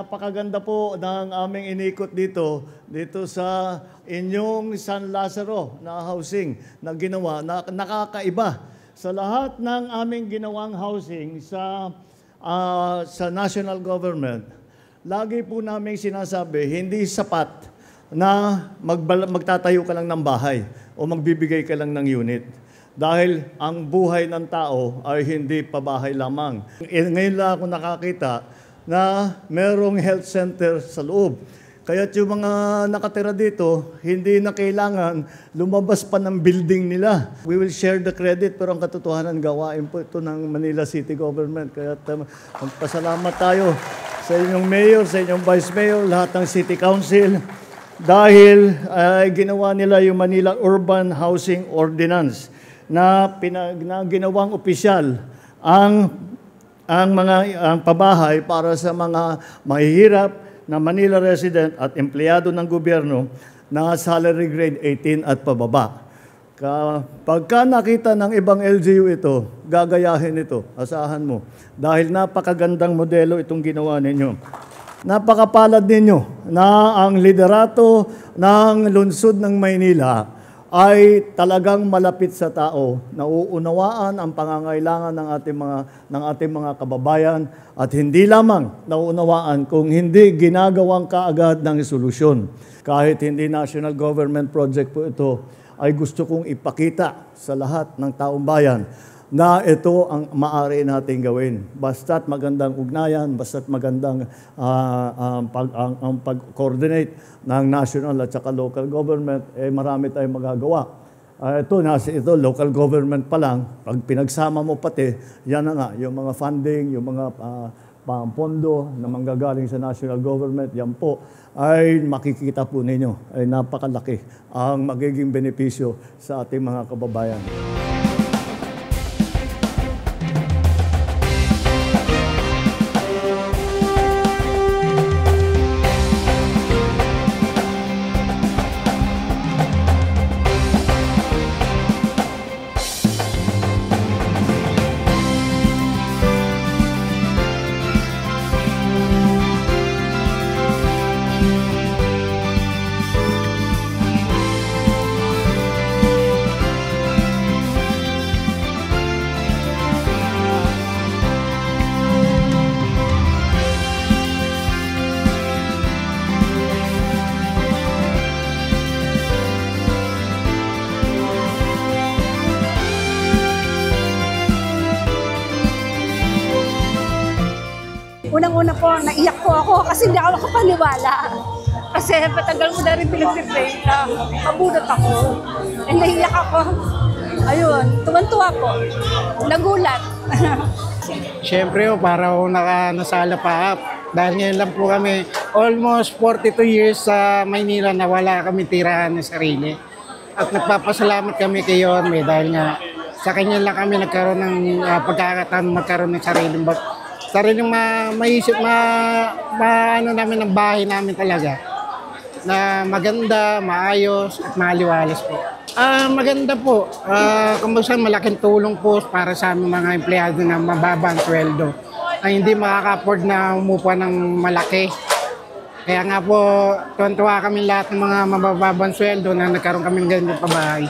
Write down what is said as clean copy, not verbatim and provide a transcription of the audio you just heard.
napakaganda po ng aming inikot dito sa inyong San Lazaro na housing na ginawa, na nakakaiba sa lahat ng aming ginawang housing sa national government. Lagi po namin sinasabi, hindi sapat na magtatayo ka lang ng bahay o magbibigay ka lang ng unit. Dahil ang buhay ng tao ay hindi pabahay lamang. Ngayon lang ako nakakita na merong health center sa loob. Kaya yung mga nakatira dito, hindi na kailangan lumabas pa ng building nila. We will share the credit, pero ang katotohanan, gawain po ito ng Manila City Government. Kaya magpasalamat tayo sa inyong mayor, sa inyong vice mayor, lahat ng city council, dahil ginawa nila yung Manila Urban Housing Ordinance na ginawang opisyal ang pabahay para sa mga mahihirap na Manila resident at empleyado ng gobyerno na salary grade 18 at pababa. Pagka nakita ng ibang LGU ito, gagayahin ito, asahan mo. Dahil napakagandang modelo itong ginawa ninyo. Napakapalad ninyo na ang liderato ng lungsod ng Maynila ay talagang malapit sa tao, nauunawaan ang pangangailangan ng ating mga kababayan at hindi lamang nauunawaan kung hindi ginagawang kaagad ng solusyon. Kahit hindi national government project po ito, ay gusto kong ipakita sa lahat ng taong bayan na ito ang maaari nating gawin. Basta't magandang ugnayan, basta't magandang pag-coordinate ng national at saka local government, marami tayong magagawa. Ito, local government pa lang, pag pinagsama mo pati, yan na nga, yung mga funding, yung mga pondo na manggagaling sa national government, yan po, ay makikita po ninyo, ay napakalaki ang magiging benepisyo sa ating mga kababayan. Unang-una po, naiyak po ako kasi hindi ako makapaniwala. Kasi patagal mo na rin pinag-pray na mabunot ako. And naiyak ako. Ayun, tuwan-tuwa po. Nagulat. Siyempre, para nasala pa. Dahil ngayon lang po kami, almost 42 years sa Maynila na wala kami tirahan ng sarili. At nagpapasalamat kami kay Yorme dahil nga sa kanya lang kami nagkaroon ng pagkakataon magkaroon ng sariling maisip, ano namin ng bahay namin talaga na maganda, maayos at maliwalas po. Maganda po. Kumbaga malaking tulong po para sa aming mga empleyado na mababang sweldo na hindi makaka-afford na umupa ng malaki. Kaya nga po, tuwan-tuwa kami lahat ng mga mababang sweldo na nagkaroon kami ng ganyan pa bahay.